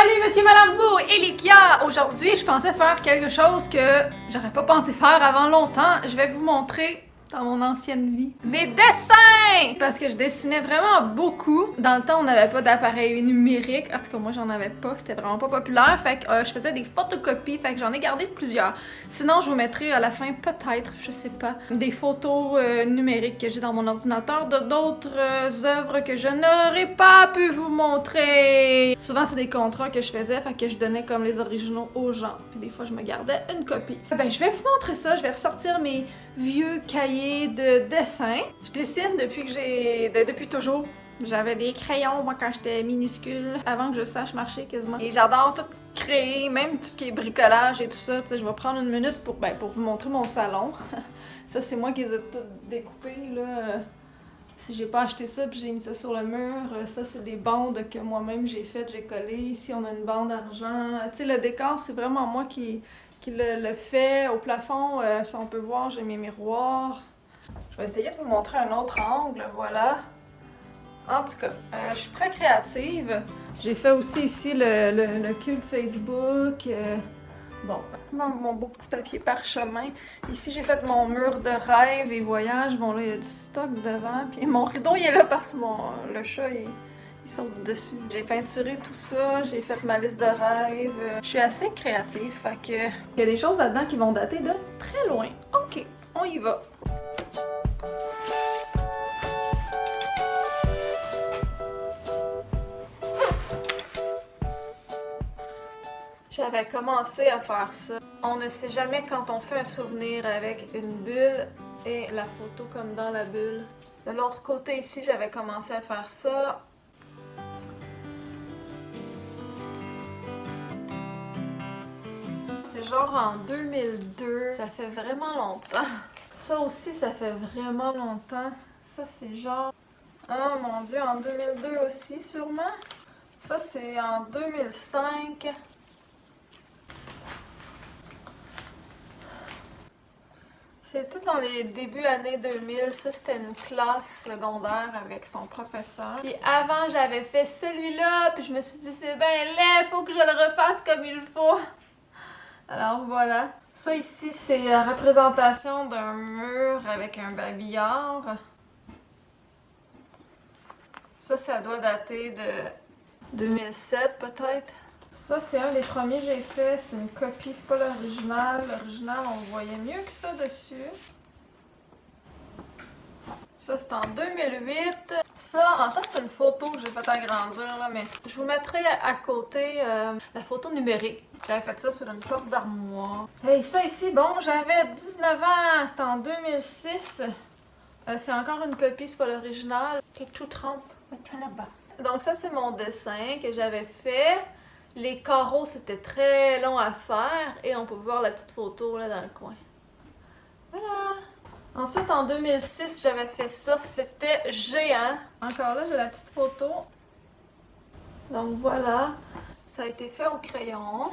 Salut monsieur, madame, vous, Elikia! Aujourd'hui, je pensais faire quelque chose que j'aurais pas pensé faire avant longtemps. Je vais vous montrer dans mon ancienne vie mes dessins! Parce que je dessinais vraiment beaucoup. Dans le temps, on n'avait pas d'appareil numérique. En tout cas, moi, j'en avais pas. C'était vraiment pas populaire. Fait que je faisais des photocopies. Fait que j'en ai gardé plusieurs. Sinon, je vous mettrai à la fin, peut-être, je sais pas, des photos numériques que j'ai dans mon ordinateur de d'autres œuvres que je n'aurais pas pu vous montrer. Souvent, c'est des contrats que je faisais. Fait que je donnais comme les originaux aux gens. Puis des fois, je me gardais une copie. Ben, je vais vous montrer ça. Je vais ressortir mes vieux cahiers de dessin. Je dessine depuis que depuis toujours. J'avais des crayons, moi, quand j'étais minuscule, avant que je sache marcher quasiment. Et j'adore tout créer, même tout ce qui est bricolage et tout ça. Tu sais, je vais prendre une minute pour vous montrer mon salon. Ça, c'est moi qui les ai toutes découpées, là. Si j'ai pas acheté ça, puis j'ai mis ça sur le mur. Ça, c'est des bandes que moi-même j'ai faites, j'ai collé. Ici, on a une bande d'argent. Tu sais, le décor, c'est vraiment moi qui le fait. Au plafond, si on peut voir, j'ai mes miroirs. Je vais essayer de vous montrer un autre angle, voilà. En tout cas, je suis très créative. J'ai fait aussi ici le cube Facebook. Bon, mon beau petit papier parchemin. Ici, j'ai fait mon mur de rêve et voyage. Bon, là, il y a du stock devant. Puis mon rideau, il est là parce que le chat, il saute dessus. J'ai peinturé tout ça. J'ai fait ma liste de rêves. Je suis assez créative. Fait que il y a des choses là-dedans qui vont dater de très loin. Ok, on y va. J'avais commencé à faire ça. On ne sait jamais quand on fait un souvenir avec une bulle et la photo comme dans la bulle. De l'autre côté ici, j'avais commencé à faire ça. C'est genre en 2002. Ça fait vraiment longtemps. Ça aussi, ça fait vraiment longtemps. Ça, c'est genre... Oh mon Dieu, en 2002 aussi, sûrement. Ça, c'est en 2005. C'est tout dans les débuts années 2000. Ça, c'était une classe secondaire avec son professeur. Puis avant, j'avais fait celui-là, puis je me suis dit, c'est bien laid, faut que je le refasse comme il faut. Alors voilà. Ça ici, c'est la représentation d'un mur avec un babillard. Ça doit dater de 2007 peut-être. Ça, c'est un des premiers que j'ai fait. C'est une copie, c'est pas l'original. L'original, on voyait mieux que ça dessus. Ça, c'est en 2008. Ça c'est une photo que j'ai fait agrandir, là, mais je vous mettrai à côté la photo numérique. J'avais fait ça sur une porte d'armoire. Hey, ça ici, bon, j'avais 19 ans. C'était en 2006. C'est encore une copie, c'est pas l'original. Et tout trempe. Là-bas. Donc ça, c'est mon dessin que j'avais fait. Les carreaux, c'était très long à faire et on peut voir la petite photo là dans le coin. Voilà! Ensuite, en 2006, j'avais fait ça. C'était géant. Encore là, j'ai la petite photo. Donc voilà. Ça a été fait au crayon.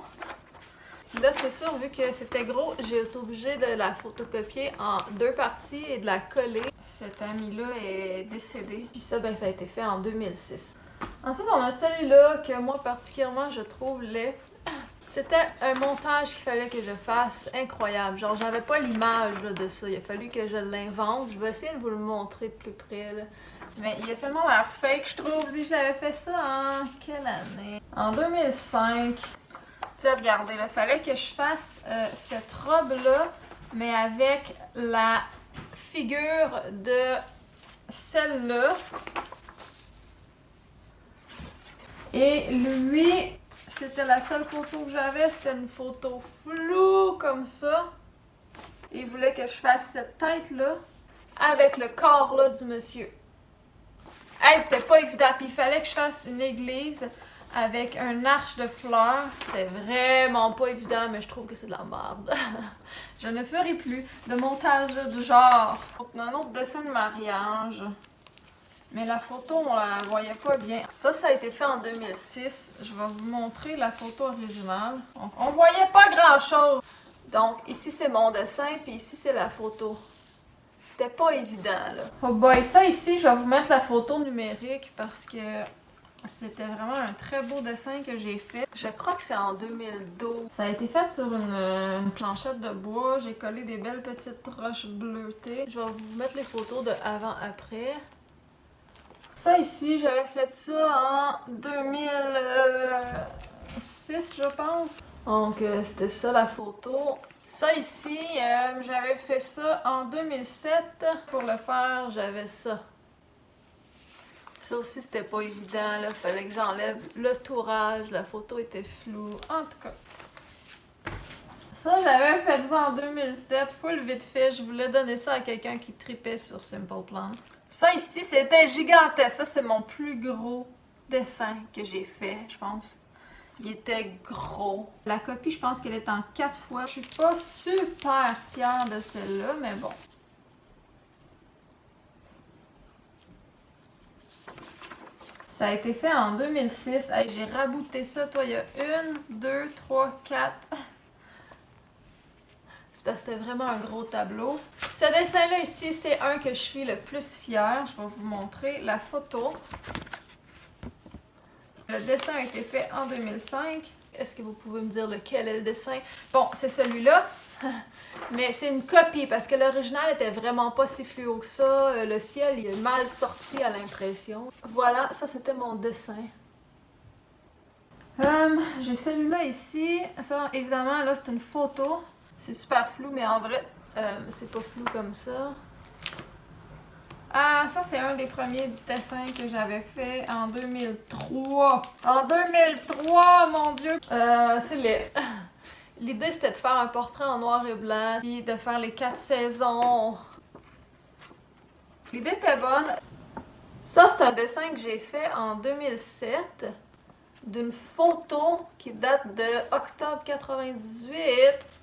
Là, c'est sûr, vu que c'était gros, j'ai été obligée de la photocopier en 2 parties et de la coller. Cet ami-là est décédé. Puis ça, ben, ça a été fait en 2006. Ensuite, on a celui-là que moi, particulièrement, je trouve laid. C'était un montage qu'il fallait que je fasse incroyable. Genre, j'avais pas l'image de ça. Il a fallu que je l'invente. Je vais essayer de vous le montrer de plus près, là. Mais il a tellement l'air fake, je trouve. Lui, je l'avais fait ça en quelle année? En 2005. Tu sais, regardez, il fallait que je fasse cette robe-là, mais avec la figure de celle-là. Et lui, c'était la seule photo que j'avais, c'était une photo floue comme ça. Il voulait que je fasse cette tête-là avec le corps-là du monsieur. Hey, c'était pas évident. Puis il fallait que je fasse une église avec un arche de fleurs. C'était vraiment pas évident, mais je trouve que c'est de la merde. Je ne ferai plus de montage du genre. Un autre dessin de mariage. Mais la photo, on la voyait pas bien. Ça a été fait en 2006. Je vais vous montrer la photo originale. On voyait pas grand-chose. Donc, ici, c'est mon dessin, puis ici, c'est la photo. C'était pas évident, là. Oh boy, ça ici, je vais vous mettre la photo numérique parce que C'était vraiment un très beau dessin que j'ai fait. Je crois que c'est en 2012. Ça a été fait sur une planchette de bois. J'ai collé des belles petites roches bleutées. Je vais vous mettre les photos de avant-après. Ça ici, j'avais fait ça en 2006, je pense. Donc, c'était ça la photo. Ça ici, j'avais fait ça en 2007. Pour le faire, j'avais ça. Ça aussi, c'était pas évident, là. Fallait que j'enlève le tourage. La photo était floue. En tout cas. Ça, j'avais fait ça en 2007. Full vite fait. Je voulais donner ça à quelqu'un qui tripait sur Simple Plan. Ça ici, c'était gigantesque. Ça, c'est mon plus gros dessin que j'ai fait, je pense. Il était gros. La copie, je pense qu'elle est en 4 fois. Je suis pas super fière de celle-là, mais bon. Ça a été fait en 2006. Hey, j'ai rabouté ça. Toi, il y a 1, 2, 3, 4. C'est parce que c'était vraiment un gros tableau. Ce dessin-là ici, c'est un que je suis le plus fière. Je vais vous montrer la photo. Le dessin a été fait en 2005. Est-ce que vous pouvez me dire lequel est le dessin? Bon, c'est celui-là. Mais c'est une copie parce que l'original était vraiment pas si fluo que ça. Le ciel, il est mal sorti à l'impression. Voilà, ça c'était mon dessin. J'ai celui-là ici. Ça, évidemment, là, c'est une photo. C'est super flou, mais en vrai, c'est pas flou comme ça. Ah, ça, c'est un des premiers dessins que j'avais fait en 2003. En 2003, mon Dieu! C'est les... L'idée, c'était de faire un portrait en noir et blanc, puis de faire les 4 saisons. L'idée était bonne. Ça, c'est un dessin que j'ai fait en 2007 d'une photo qui date de octobre 98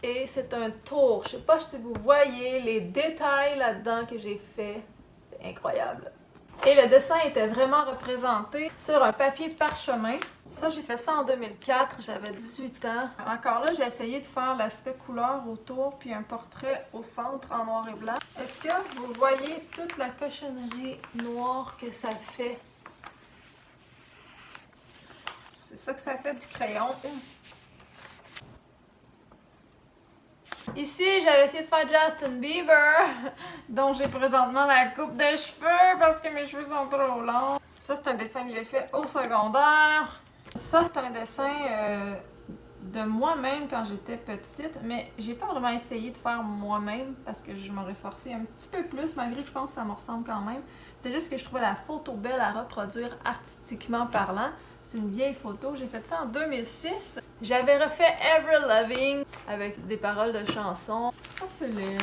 et c'est un tour. Je sais pas si vous voyez les détails là-dedans que j'ai fait. C'est incroyable. Et le dessin était vraiment représenté sur un papier parchemin. Ça, j'ai fait ça en 2004, j'avais 18 ans. Encore là, j'ai essayé de faire l'aspect couleur autour, puis un portrait au centre en noir et blanc. Est-ce que vous voyez toute la cochonnerie noire que ça fait? C'est ça que ça fait du crayon. Ici, j'avais essayé de faire Justin Bieber, dont j'ai présentement la coupe de cheveux parce que mes cheveux sont trop longs. Ça, c'est un dessin que j'ai fait au secondaire. Ça, c'est un dessin de moi-même quand j'étais petite, mais j'ai pas vraiment essayé de faire moi-même parce que je m'aurais forcé un petit peu plus, malgré que je pense que ça me ressemble quand même. C'est juste que je trouvais la photo belle à reproduire artistiquement parlant. C'est une vieille photo, j'ai fait ça en 2006. J'avais refait Ever Loving avec des paroles de chansons. Ça, c'est les...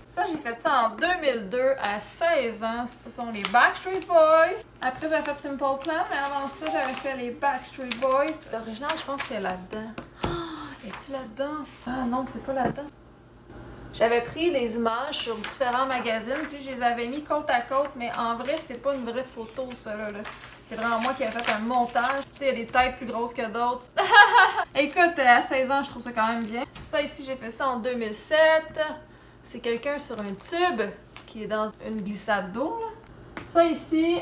ça, j'ai fait ça en 2002 à 16 ans. Ce sont les Backstreet Boys. Après, j'avais fait Simple Plan, mais avant ça, j'avais fait les Backstreet Boys. L'original, je pense qu'elle est là-dedans. Oh, es-tu là-dedans? Ah non, c'est pas là-dedans. J'avais pris des images sur différents magazines, puis je les avais mis côte à côte, mais en vrai, c'est pas une vraie photo, ça, là. C'est vraiment moi qui ai fait un montage. Tu sais, il y a des têtes plus grosses que d'autres. Écoute, à 16 ans, je trouve ça quand même bien. Ça, ici, j'ai fait ça en 2007. C'est quelqu'un sur un tube qui est dans une glissade d'eau, là. Ça ici,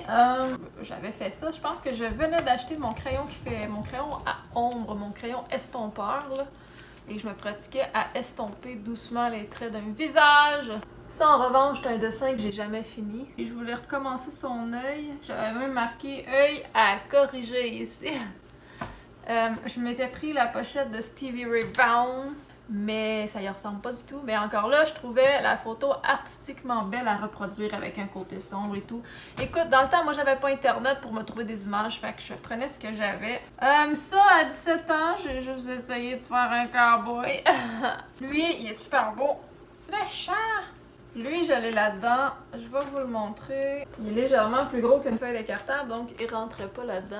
j'avais fait ça. Je pense que je venais d'acheter mon crayon qui fait... Mon crayon à ombre, mon crayon estompeur, là. Et je me pratiquais à estomper doucement les traits d'un visage. Ça, en revanche, c'est un dessin que j'ai jamais fini. Et je voulais recommencer son œil. J'avais même marqué « œil à corriger » ici. Je m'étais pris la pochette de Stevie Ray Vaughan, mais ça y ressemble pas du tout. Mais encore là, je trouvais la photo artistiquement belle à reproduire avec un côté sombre et tout. Écoute, dans le temps, moi, j'avais pas Internet pour me trouver des images, fait que je prenais ce que j'avais. Ça, à 17 ans, j'ai juste essayé de faire un cowboy. Lui, il est super beau. Le chat! Lui, je l'ai là-dedans. Je vais vous le montrer. Il est légèrement plus gros qu'une feuille décartable, donc il rentrait pas là-dedans.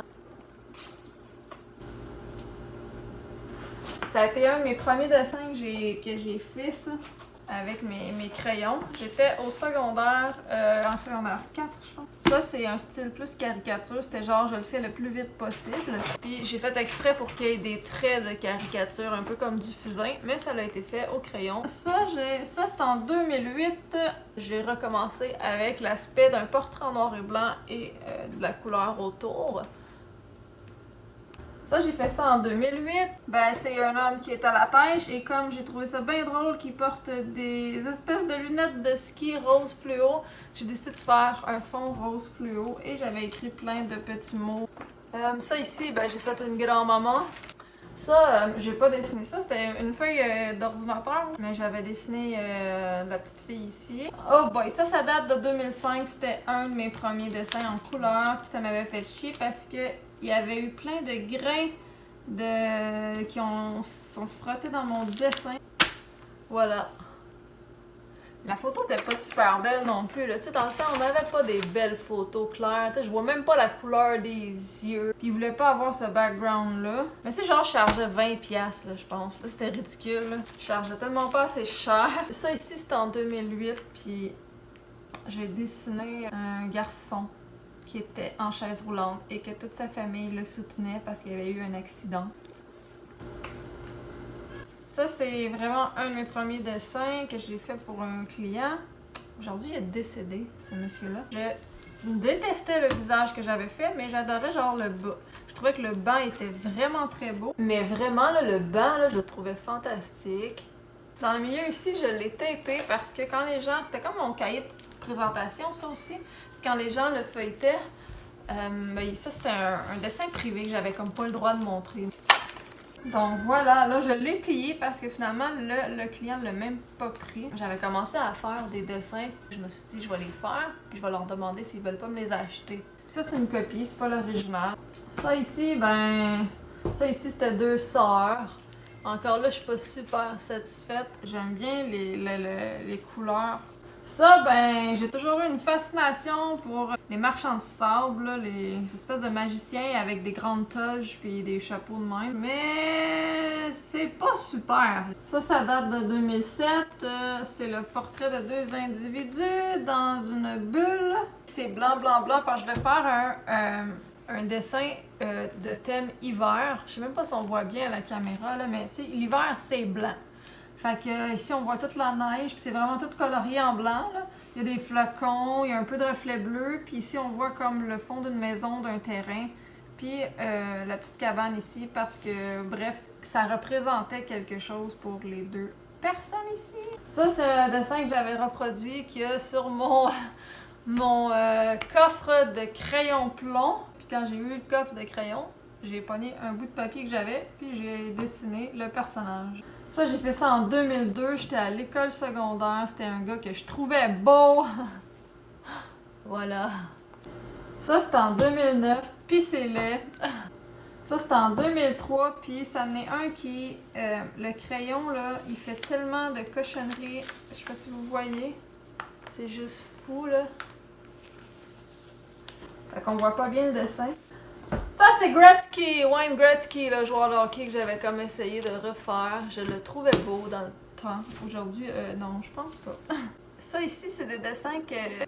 Ça a été un de mes premiers dessins que j'ai fait, ça, avec mes crayons. J'étais au secondaire, en secondaire 4, je pense. Ça, c'est un style plus caricature. C'était genre, je le fais le plus vite possible. Puis j'ai fait exprès pour qu'il y ait des traits de caricature, un peu comme du fusain, mais ça a été fait au crayon. Ça, c'est en 2008. J'ai recommencé avec l'aspect d'un portrait en noir et blanc et de la couleur autour. Ça, j'ai fait ça en 2008. Ben, c'est un homme qui est à la pêche et comme j'ai trouvé ça bien drôle qu'il porte des espèces de lunettes de ski rose fluo, j'ai décidé de faire un fond rose fluo et j'avais écrit plein de petits mots. Ça ici, ben, j'ai fait une grand-maman. Ça, j'ai pas dessiné ça, c'était une feuille d'ordinateur, mais j'avais dessiné la petite fille ici. Oh boy, ça date de 2005, c'était un de mes premiers dessins en couleur, puis ça m'avait fait chier parce que il y avait eu plein de grains qui sont frottés dans mon dessin. Voilà. La photo était pas super belle non plus, là. Tu sais, dans le temps, on n'avait pas des belles photos claires. Tu sais, je vois même pas la couleur des yeux. Puis ils voulaient pas avoir ce background-là. Mais tu sais, genre, je chargeais 20$, là, je pense. Là, c'était ridicule, là. Je chargeais tellement pas assez cher. Ça ici, c'était en 2008, puis j'ai dessiné un garçon qui était en chaise roulante et que toute sa famille le soutenait parce qu'il y avait eu un accident. Ça, c'est vraiment un de mes premiers dessins que j'ai fait pour un client. Aujourd'hui, il est décédé, ce monsieur-là. Je détestais le visage que j'avais fait, mais j'adorais genre le bas. Je trouvais que le banc était vraiment très beau. Mais vraiment, là, le banc, là, je le trouvais fantastique. Dans le milieu ici, je l'ai tapé parce que quand les gens... C'était comme mon cahier de présentation, ça aussi. Quand les gens le feuilletaient, ben, ça, c'était un dessin privé que j'avais comme pas le droit de montrer. Donc voilà, là je l'ai plié parce que finalement le client ne l'a même pas pris. J'avais commencé à faire des dessins, je me suis dit je vais les faire, puis je vais leur demander s'ils veulent pas me les acheter. Puis ça c'est une copie, c'est pas l'original. Ça ici, ben, ça ici c'était deux sœurs. Encore là je suis pas super satisfaite. J'aime bien les couleurs. Ça, ben, j'ai toujours eu une fascination pour les marchands de sable, là, les espèces de magiciens avec des grandes toges puis des chapeaux de même. Mais c'est pas super. Ça date de 2007. C'est le portrait de deux individus dans une bulle. C'est blanc, blanc, blanc parce que je vais faire un dessin de thème hiver. Je sais même pas si on voit bien à la caméra, là, mais tu sais, l'hiver, c'est blanc. Fait que ici on voit toute la neige, puis c'est vraiment tout colorié en blanc, là. Il y a des flocons, il y a un peu de reflet bleu, puis ici on voit comme le fond d'une maison, d'un terrain, puis la petite cabane ici, parce que bref, ça représentait quelque chose pour les deux personnes ici. Ça c'est un dessin que j'avais reproduit qu'il y a sur mon coffre de crayon plomb. Puis quand j'ai eu le coffre de crayon, j'ai pogné un bout de papier que j'avais, puis j'ai dessiné le personnage. Ça, j'ai fait ça en 2002, j'étais à l'école secondaire, c'était un gars que je trouvais beau. Voilà. Ça, c'était en 2009, puis c'est laid. Ça, c'était en 2003, puis ça en est un qui... le crayon, là, il fait tellement de cochonneries. Je sais pas si vous voyez. C'est juste fou, là. Fait qu'on voit pas bien le dessin. Ça, c'est Gretzky, Wayne Gretzky, le joueur de hockey que j'avais comme essayé de refaire. Je le trouvais beau dans le temps. Aujourd'hui, non, je pense pas. Ça ici, c'est des dessins que...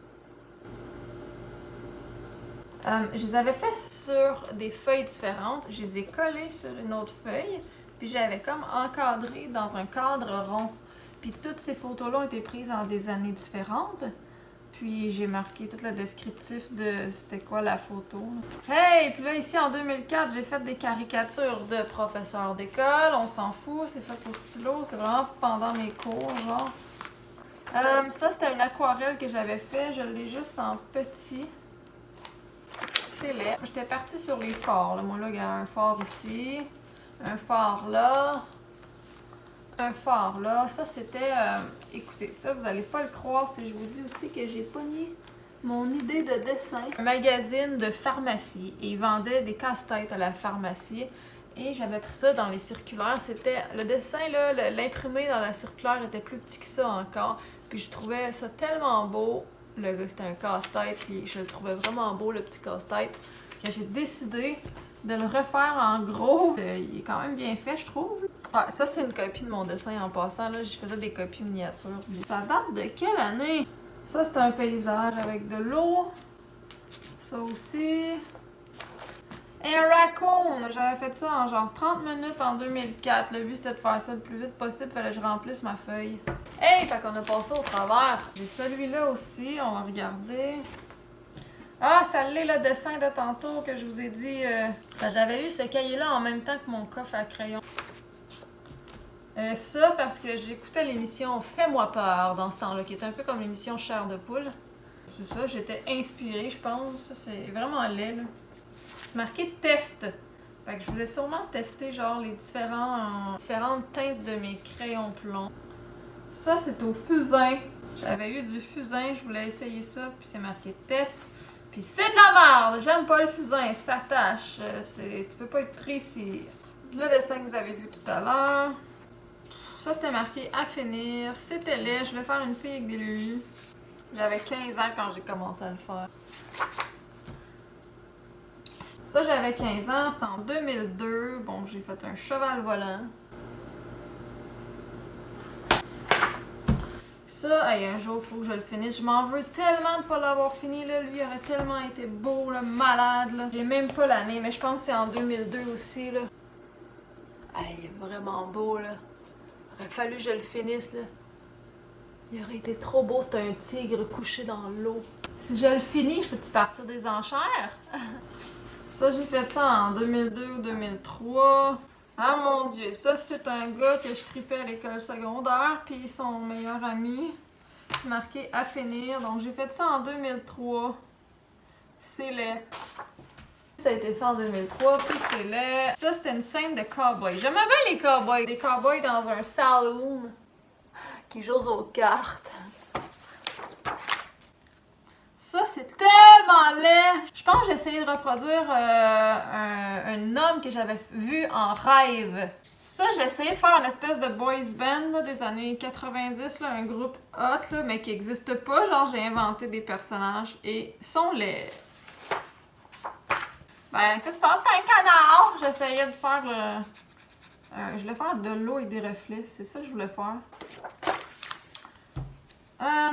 je les avais faits sur des feuilles différentes. Je les ai collés sur une autre feuille. Puis j'avais comme encadré dans un cadre rond. Puis toutes ces photos-là ont été prises en des années différentes. Puis j'ai marqué tout le descriptif de c'était quoi la photo. Hey! Puis là, ici en 2004, j'ai fait des caricatures de professeurs d'école. On s'en fout, c'est fait au stylo. C'est vraiment pendant mes cours, genre. Ça, c'était une aquarelle que j'avais fait. Je l'ai juste en petit. C'est laid. J'étais partie sur les phares. Là. Moi, là, il y a un phare ici. Un phare là. Un phare là, ça c'était, écoutez, ça vous allez pas le croire si je vous dis aussi que j'ai pogné mon idée de dessin. Un magazine de pharmacie et ils vendaient des casse-têtes à la pharmacie et j'avais pris ça dans les circulaires. C'était le dessin là, l'imprimé dans la circulaire était plus petit que ça encore. Puis je trouvais ça tellement beau. Le gars c'était un casse-tête puis je le trouvais vraiment beau le petit casse-tête que j'ai décidé de le refaire en gros. Il est quand même bien fait je trouve. Ah, ça c'est une copie de mon dessin en passant, là, je faisais des copies miniatures. Ça date de quelle année? Ça c'est un paysage avec de l'eau. Ça aussi. Et un raccoon! J'avais fait ça en genre 30 minutes en 2004. Le but c'était de faire ça le plus vite possible, fallait que je remplisse ma feuille. Hey! Fait qu'on a passé au travers. J'ai celui-là aussi, on va regarder. Ah, ça l'est le dessin de tantôt que je vous ai dit. J'avais eu ce cahier-là en même temps que mon coffre à crayon. Ça, parce que j'écoutais l'émission Fais-moi peur dans ce temps-là, qui était un peu comme l'émission Chair de poule. C'est ça, j'étais inspirée, je pense. Ça, c'est vraiment laid, là. C'est marqué test. Fait que je voulais sûrement tester, genre, les différentes teintes de mes crayons plomb. Ça, c'est au fusain. J'avais eu du fusain, je voulais essayer ça, puis c'est marqué test. Puis c'est de la merde! J'aime pas le fusain, ça tâche. Tu peux pas être précis. Le dessin que vous avez vu tout à l'heure. Ça, c'était marqué à finir. C'était laid. Je voulais faire une fille avec des lulus. J'avais 15 ans quand j'ai commencé à le faire. Ça, j'avais 15 ans. C'était en 2002. Bon, j'ai fait un cheval volant. Ça, hey, un jour, il faut que je le finisse. Je m'en veux tellement de pas l'avoir fini, là. Lui, il aurait tellement été beau, là, malade, là. J'ai même pas l'année, mais je pense que c'est en 2002 aussi, là. Hey, il est vraiment beau, là. Il aurait fallu que je le finisse, là. Il aurait été trop beau, c'était un tigre couché dans l'eau. Si je le finis, je peux-tu partir des enchères? Ça, j'ai fait ça en 2002 ou 2003. Ah mon Dieu, ça c'est un gars que je tripais à l'école secondaire, puis son meilleur ami. C'est marqué à finir, donc j'ai fait ça en 2003. C'est laid. Ça a été fait en 2003, puis c'est laid. Ça c'était une scène de cowboy. J'aimais bien les cowboys. Des cowboys dans un saloon qui jouent aux cartes. Ça, c'est tellement laid! Je pense que j'ai essayé de reproduire un homme que j'avais vu en rêve. Ça, j'ai essayé de faire une espèce de boys band là, des années 90, là, un groupe hot, là, mais qui n'existe pas. Genre, j'ai inventé des personnages et ils sont laids. Ben, c'est ça, c'est un canard! J'essayais de faire le... je voulais faire de l'eau et des reflets, c'est ça que je voulais faire.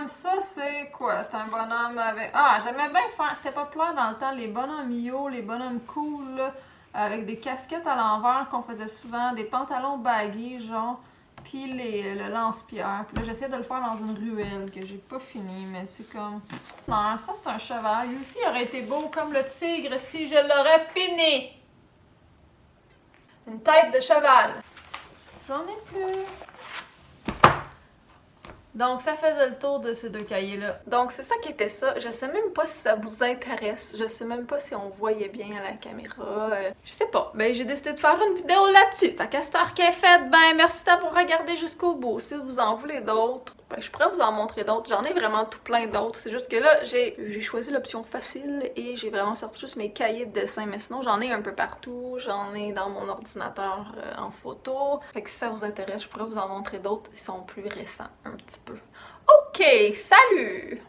Ça, c'est quoi? C'est un bonhomme avec... Ah, j'aimais bien faire... C'était populaire dans le temps, les bonhommes yo, les bonhommes cool, là, avec des casquettes à l'envers qu'on faisait souvent, des pantalons baggy, genre, puis le lance-pierre. Puis là, j'essayais de le faire dans une ruelle que j'ai pas fini, mais c'est comme... Non, ça, c'est un cheval. Lui aussi, il aurait été beau comme le tigre si je l'aurais fini. Une tête de cheval. J'en ai plus. Donc, ça faisait le tour de ces deux cahiers-là. Donc, c'est ça qui était ça. Je sais même pas si ça vous intéresse. Je sais même pas si on voyait bien à la caméra. Je sais pas. Ben, j'ai décidé de faire une vidéo là-dessus. Fait qu'à cette heure qu'elle est faite, ben, merci d'avoir regardé jusqu'au bout. Si vous en voulez d'autres, ben, je pourrais vous en montrer d'autres. J'en ai vraiment tout plein d'autres. C'est juste que là, j'ai choisi l'option facile et j'ai vraiment sorti juste mes cahiers de dessin. Mais sinon, j'en ai un peu partout. J'en ai dans mon ordinateur en photo. Fait que si ça vous intéresse, je pourrais vous en montrer d'autres. Ils sont plus récents, un petit peu. Ok, salut!